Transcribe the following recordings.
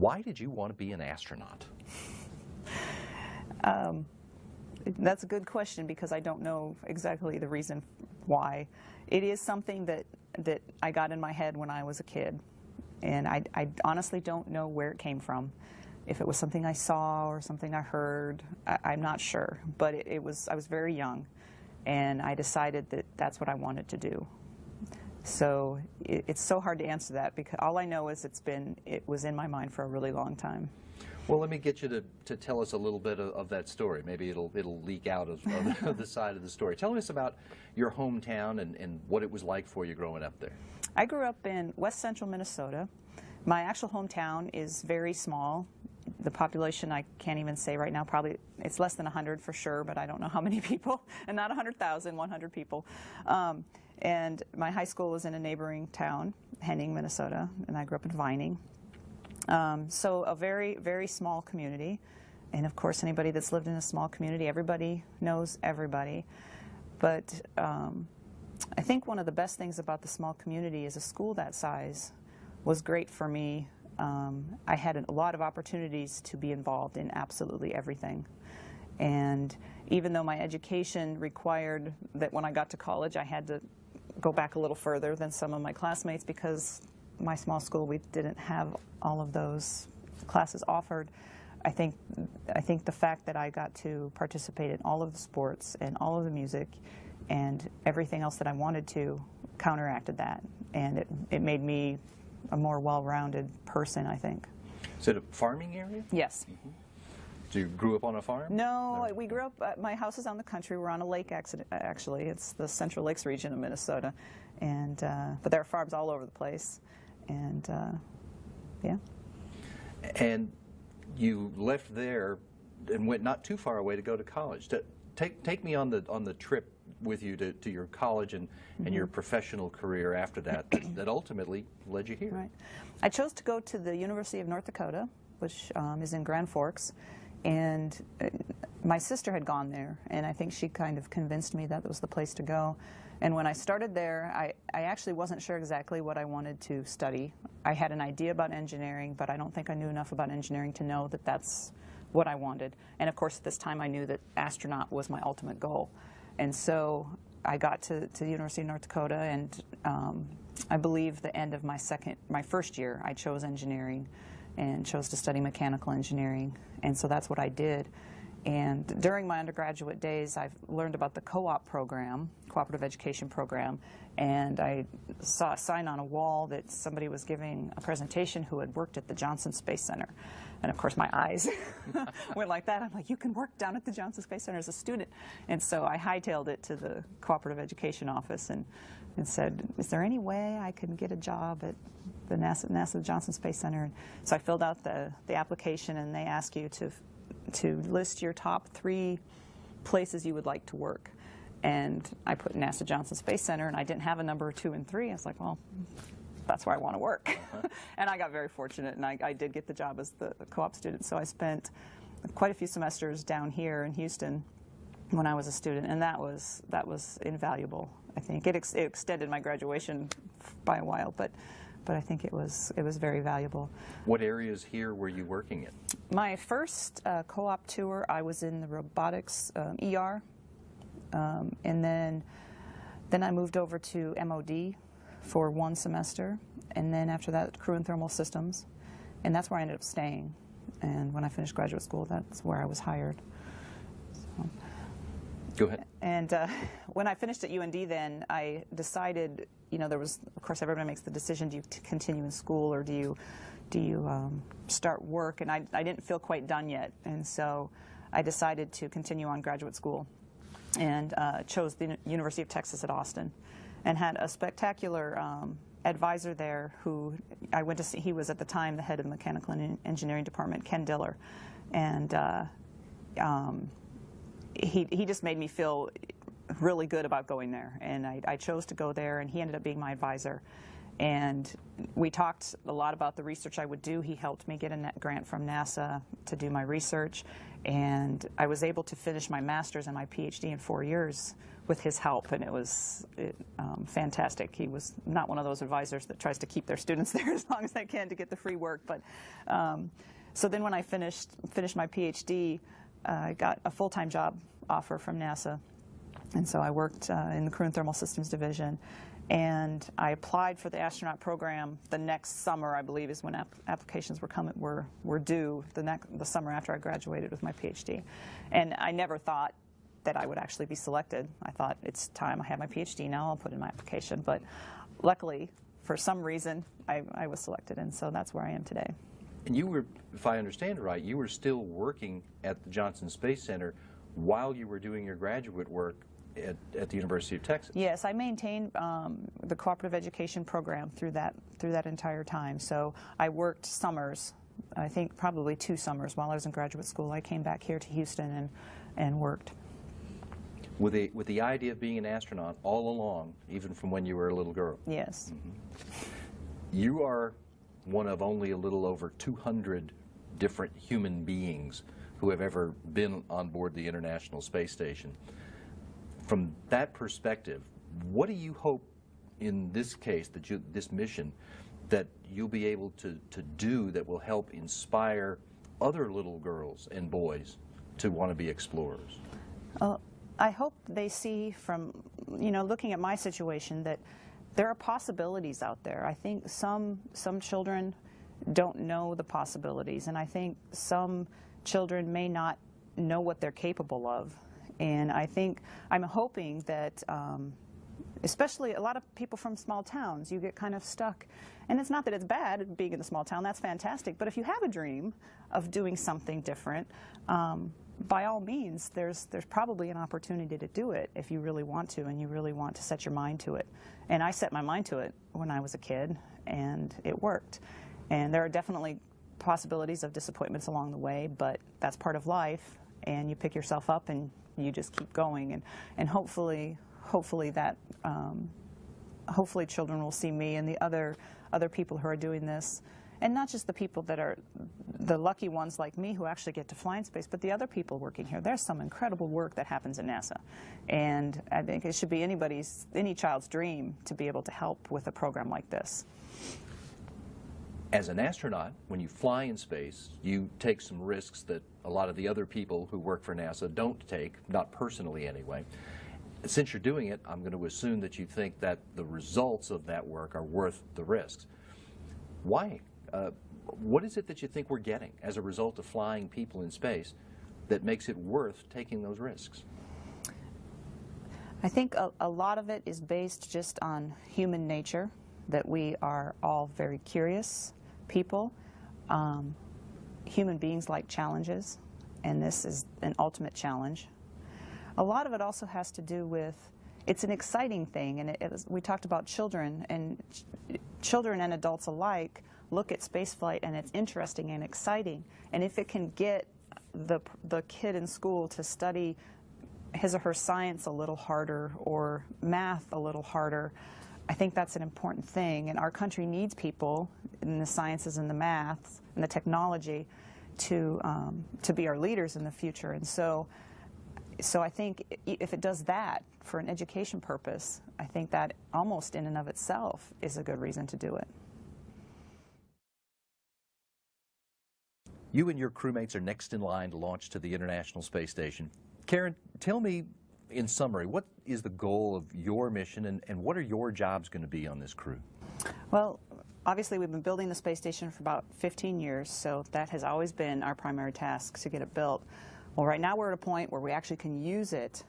Why did you want to be an astronaut? That's a good question because I don't know exactly the reason why. It is something that I got in my head when I was a kid, and I honestly don't know where it came from. If it was something I saw or something I heard, I'm not sure. But I was very young, and I decided that that's what I wanted to do. So it's so hard to answer that because all I know is it was in my mind for a really long time. Well, let me get you to tell us a little bit of that story. Maybe it'll leak out of the side of the story. Tell us about your hometown and what it was like for you growing up there. I grew up in west central Minnesota. My actual hometown is very small. The population, I can't even say right now, probably it's less than 100 for sure, but I don't know how many people, and not 100,000, 100 people. And my high school was in a neighboring town, Henning, Minnesota, and I grew up in Vining. So a very, very small community. And of course, anybody that's lived in a small community, everybody knows everybody. But I think one of the best things about the small community is a school that size was great for me. I had a lot of opportunities to be involved in absolutely everything. And even though my education required that when I got to college, I had to go back a little further than some of my classmates because my small school, we didn't have all of those classes offered. I think the fact that I got to participate in all of the sports and all of the music and everything else that I wanted to counteracted that, and it made me a more well-rounded person, I think. Is it a farming area? Yes. Mm-hmm. So you grew up on a farm? No, we grew up, my house is on the country. We're on a lake, actually. It's the Central Lakes region of Minnesota. And, but there are farms all over the place. And, yeah. And you left there and went not too far away to go to college. Take me on the trip with you to your college and your professional career after that ultimately led you here. Right. I chose to go to the University of North Dakota, which is in Grand Forks. And my sister had gone there, and I think she kind of convinced me that was the place to go. And when I started there, I actually wasn't sure exactly what I wanted to study. I had an idea about engineering, but I don't think I knew enough about engineering to know that that's what I wanted. And of course, at this time, I knew that astronaut was my ultimate goal. And so I got to the University of North Dakota, and I believe the end of my first year, I chose engineering and chose to study mechanical engineering. And so that's what I did. And during my undergraduate days, I've learned about the co-op program, cooperative education program, and I saw a sign on a wall that somebody was giving a presentation who had worked at the Johnson Space Center. And of course, my eyes went like that. I'm like, you can work down at the Johnson Space Center as a student. And so I hightailed it to the cooperative education office and said, is there any way I can get a job at the NASA Johnson Space Center? And so I filled out the application, and they ask you to list your top 3 places you would like to work. And I put NASA Johnson Space Center, and I didn't have a number 2 and 3. I was like, well, that's where I want to work. And I got very fortunate, and I did get the job as the co-op student. So I spent quite a few semesters down here in Houston when I was a student, and that was invaluable. I think it extended my graduation by a while, but I think it was very valuable. What areas here were you working in? My first co-op tour, I was in the robotics ER, and then I moved over to MOD for 1 semester, and then after that, crew and thermal systems, and that's where I ended up staying. And when I finished graduate school, that's where I was hired. So. Go ahead. And when I finished at UND, then I decided, there was, of course, everybody makes the decision: do you continue in school or do you start work? And I didn't feel quite done yet, and so I decided to continue on graduate school, and chose the University of Texas at Austin, and had a spectacular advisor there who I went to see. He was at the time the head of the mechanical and engineering department, Ken Diller, and he just made me feel really good about going there, and I chose to go there, and he ended up being my advisor. And we talked a lot about the research I would do. He helped me get a grant from NASA to do my research, and I was able to finish my master's and my PhD in 4 years with his help, and it was fantastic. He was not one of those advisors that tries to keep their students there as long as they can to get the free work. But so then when I finished my PhD, I got a full-time job offer from NASA, and so I worked in the Crew and Thermal Systems Division. And I applied for the astronaut program the next summer, I believe, is when applications were due, the summer after I graduated with my PhD. And I never thought that I would actually be selected. I thought, it's time, I have my PhD now, I'll put in my application. But luckily, for some reason, I was selected, and so that's where I am today. And you were, if I understand it right, you were still working at the Johnson Space Center while you were doing your graduate work at the University of Texas. Yes, I maintained the cooperative education program through that entire time. So I worked summers, I think probably 2 summers while I was in graduate school. I came back here to Houston and worked. With the idea of being an astronaut all along, even from when you were a little girl. Yes. Mm-hmm. You are one of only a little over 200 different human beings who have ever been on board the International Space Station. From that perspective, what do you hope in this case, this mission, that you'll be able to do that will help inspire other little girls and boys to want to be explorers? I hope they see from, looking at my situation, that there are possibilities out there. I think some children don't know the possibilities, and I think some children may not know what they're capable of. And I think, I'm hoping that, especially a lot of people from small towns, you get kind of stuck. And it's not that it's bad being in a small town, that's fantastic. But if you have a dream of doing something different, by all means, there's probably an opportunity to do it if you really want to, and you really want to set your mind to it. And I set my mind to it when I was a kid, and it worked. And there are definitely possibilities of disappointments along the way, but that's part of life, and you pick yourself up and you just keep going, and hopefully that hopefully children will see me and the other people who are doing this, and not just the people that are the lucky ones like me who actually get to fly in space, but the other people working here. There's some incredible work that happens at NASA, and I think it should be any child's dream to be able to help with a program like this. As an astronaut, when you fly in space, you take some risks that a lot of the other people who work for NASA don't take, not personally anyway. Since you're doing it, I'm going to assume that you think that the results of that work are worth the risks. Why? What is it that you think we're getting as a result of flying people in space that makes it worth taking those risks? I think a lot of it is based just on human nature, that we are all very curious people. Human beings like challenges, and this is an ultimate challenge. A lot of it also has to do with, it's an exciting thing, and we talked about children, and children and adults alike look at spaceflight and it's interesting and exciting. And if it can get the kid in school to study his or her science a little harder or math a little harder, I think that's an important thing. And our country needs people in the sciences and the maths and the technology to be our leaders in the future. And so I think if it does that for an education purpose, I think that almost in and of itself is a good reason to do it. You and your crewmates are next in line to launch to the International Space Station. Karen, tell me in summary, what is the goal of your mission, and what are your jobs going to be on this crew? Well, obviously we've been building the space station for about 15 years, so that has always been our primary task, to get it built. Well, right now we're at a point where we actually can use it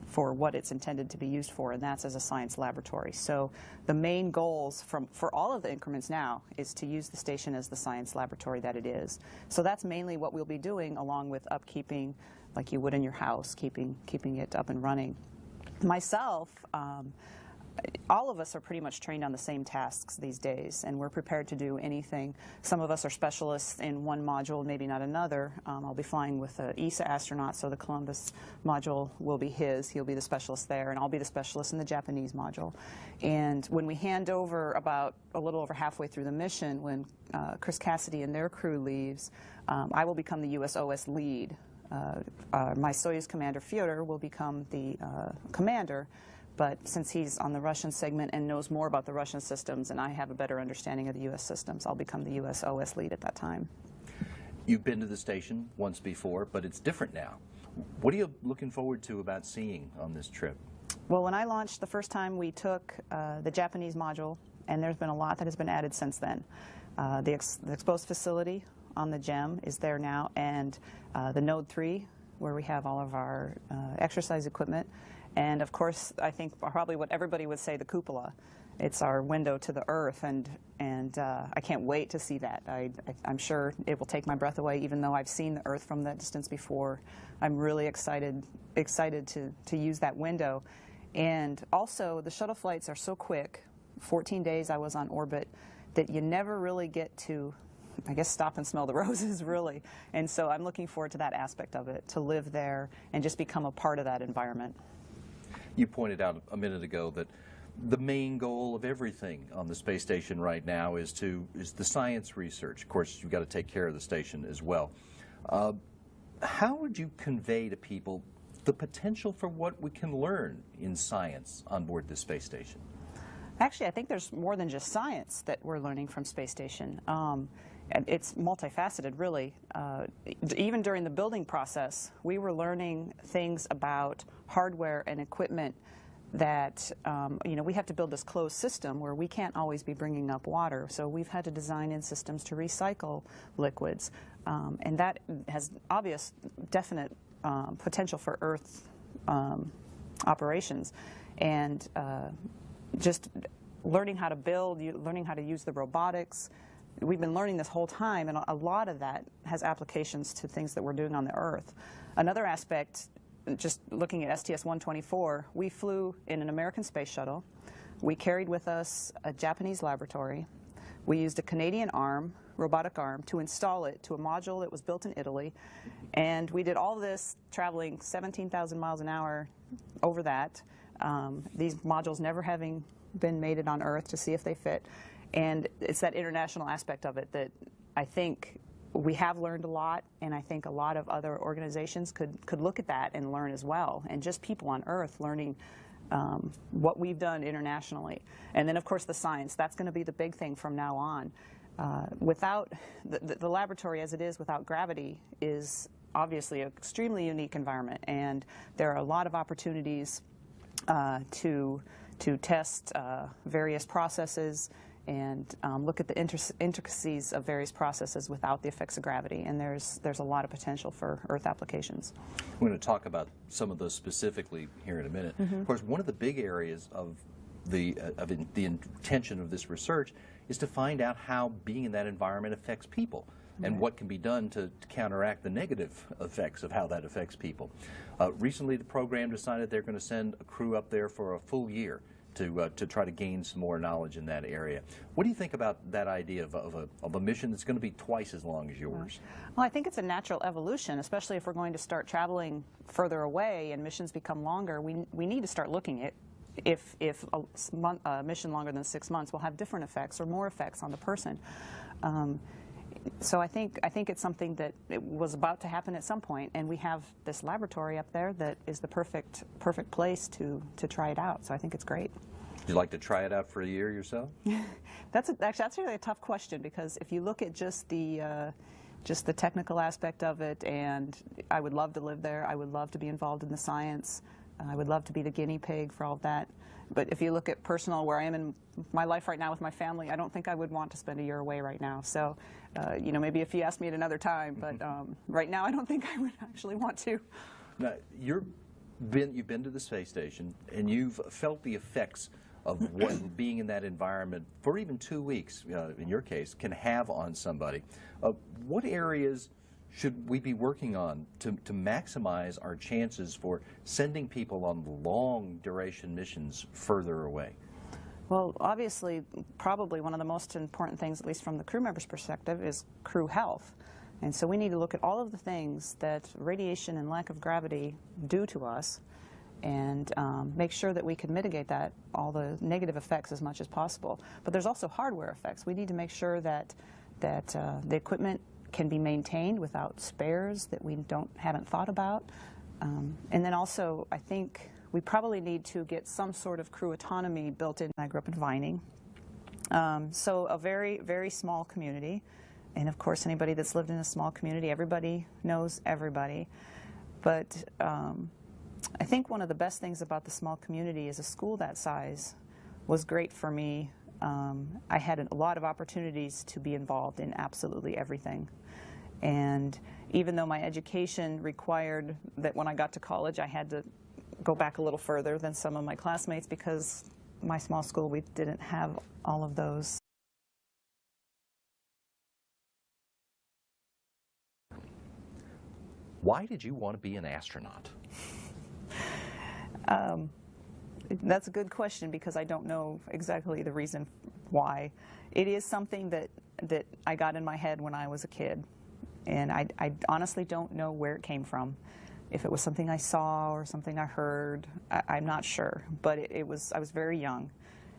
for what it's intended to be used for, and that's as a science laboratory. So the main goals for all of the increments now is to use the station as the science laboratory that it is. So that's mainly what we'll be doing, along with upkeeping, like you would in your house, keeping it up and running. Myself, all of us are pretty much trained on the same tasks these days, and we're prepared to do anything. Some of us are specialists in one module, maybe not another. I'll be flying with an ESA astronaut, so the Columbus module will be his. He'll be the specialist there, and I'll be the specialist in the Japanese module. And when we hand over about a little over halfway through the mission, when Chris Cassidy and their crew leaves, I will become the USOS lead. My Soyuz commander, Fyodor, will become the commander. But since he's on the Russian segment and knows more about the Russian systems and I have a better understanding of the U.S. systems, I'll become the U.S. OS lead at that time. You've been to the station once before, but it's different now. What are you looking forward to about seeing on this trip? Well, when I launched the first time, we took the Japanese module, and there's been a lot that has been added since then. The exposed facility on the GEM is there now, and the Node 3, where we have all of our exercise equipment. And of course, I think probably what everybody would say, the cupola. It's our window to the Earth, and I can't wait to see that. I'm sure it will take my breath away, even though I've seen the Earth from that distance before. I'm really excited to use that window. And also, the shuttle flights are so quick. 14 days I was on orbit, that you never really get to, I guess, stop and smell the roses, really. And so I'm looking forward to that aspect of it, to live there and just become a part of that environment. You pointed out a minute ago that the main goal of everything on the space station right now is the science research. Of course, you've got to take care of the station as well. How would you convey to people the potential for what we can learn in science on board the space station? Actually, I think there's more than just science that we're learning from space station. It's multifaceted, really. Even during the building process, we were learning things about hardware and equipment that, we have to build this closed system where we can't always be bringing up water. So we've had to design in systems to recycle liquids. And that has obvious, definite potential for Earth operations. And just learning how to build, learning how to use the robotics. We've been learning this whole time, and a lot of that has applications to things that we're doing on the Earth. Another aspect, just looking at STS-124, we flew in an American space shuttle. We carried with us a Japanese laboratory. We used a Canadian arm, robotic arm, to install it to a module that was built in Italy. And we did all this traveling 17,000 miles an hour over that. These modules never having been mated on Earth to see if they fit. And it's that international aspect of it that I think we have learned a lot, and I think a lot of other organizations could look at that and learn as well, and just people on Earth learning what we've done internationally. And then, of course, the science. That's going to be the big thing from now on. Without the laboratory as it is without gravity is obviously an extremely unique environment, and there are a lot of opportunities to test various processes and look at the intricacies of various processes without the effects of gravity. And there's a lot of potential for Earth applications. We're going to talk about some of those specifically here in a minute. Of course, one of the big areas of the intention of this research is to find out how being in that environment affects people and what can be done to counteract the negative effects of how that affects people. Recently, the program decided they're going to send a crew up there for a full year to try to gain some more knowledge in that area. What do you think about that idea of a mission that's going to be twice as long as yours? Well, I think it's a natural evolution, especially if we're going to start traveling further away and missions become longer. We need to start looking at if a mission longer than 6 months will have different effects or more effects on the person. So I think it's something that it was about to happen at some point, and we have this laboratory up there that is the perfect place to try it out. So I think it's great. Would you like to try it out for a year yourself? That's really a tough question, because if you look at just the technical aspect of it, and I would love to live there. I would love to be involved in the science. I would love to be the guinea pig for all of that. But if you look at personal, where I am in my life right now with my family, I don't think I would want to spend a year away right now. So, maybe if you asked me at another time, but right now I don't think I would actually want to. Now, you've been to the space station, and you've felt the effects of what being in that environment for even 2 weeks, in your case, can have on somebody. What areas should we be working on to maximize our chances for sending people on long duration missions further away? Well, obviously, probably one of the most important things, at least from the crew member's perspective, is crew health. And so we need to look at all of the things that radiation and lack of gravity do to us and make sure that we can mitigate that, all the negative effects as much as possible. But there's also hardware effects. We need to make sure that the equipment can be maintained without spares that we haven't thought about. And then also, I think we probably need to get some sort of crew autonomy built in. I grew up in Vining, so a very, very small community. And of course, anybody that's lived in a small community, everybody knows everybody. But I think one of the best things about the small community is a school that size was great for me. I had a lot of opportunities to be involved in absolutely everything. And even though my education required that when I got to college, I had to go back a little further than some of my classmates because my small school, we didn't have all of those. Why did you want to be an astronaut? That's a good question because I don't know exactly the reason why. It is something that I got in my head when I was a kid, and I honestly don't know where it came from. If it was something I saw or something I heard, I'm not sure. But I was very young,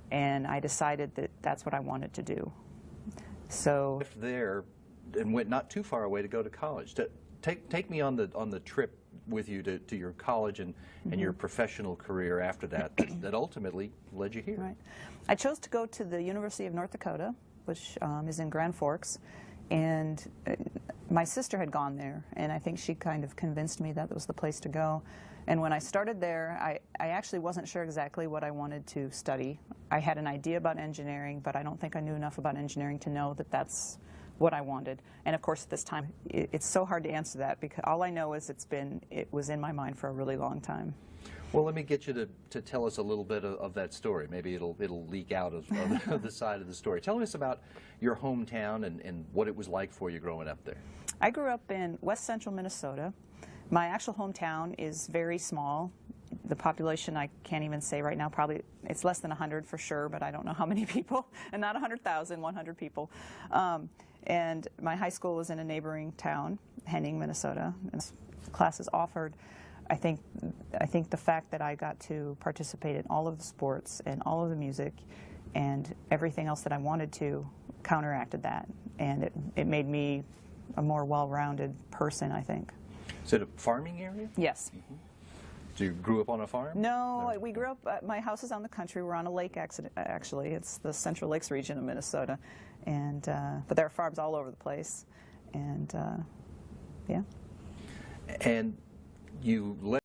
and I decided that that's what I wanted to do. So Left there and went not too far away to go to college. Take me on the trip with you to your college and your professional career after that that ultimately led you here. Right. I chose to go to the University of North Dakota, which is in Grand Forks, and my sister had gone there, and I think she kind of convinced me that was the place to go. And when I started there, I actually wasn't sure exactly what I wanted to study. I had an idea about engineering, but I don't think I knew enough about engineering to know that that's what I wanted. And of course, at this time, it's so hard to answer that because all I know is it was in my mind for a really long time. Well, let me get you to tell us a little bit of that story. Maybe it'll leak out of the side of the story. Tell us about your hometown and what it was like for you growing up there. I grew up in west central Minnesota. My actual hometown is very small. The population, I can't even say right now, probably it's less than 100 for sure, but I don't know how many people, and not 100,000, 100 people. And my high school was in a neighboring town, Henning, Minnesota, and classes offered. I think the fact that I got to participate in all of the sports and all of the music and everything else that I wanted to counteracted that, and it made me a more well-rounded person, I think. Is it a farming area? Yes. Mm-hmm. So you grew up on a farm? No, we grew up, my house is on the country. We're on a lake, actually. It's the Central Lakes region of Minnesota. And, but there are farms all over the place. And, yeah. And you left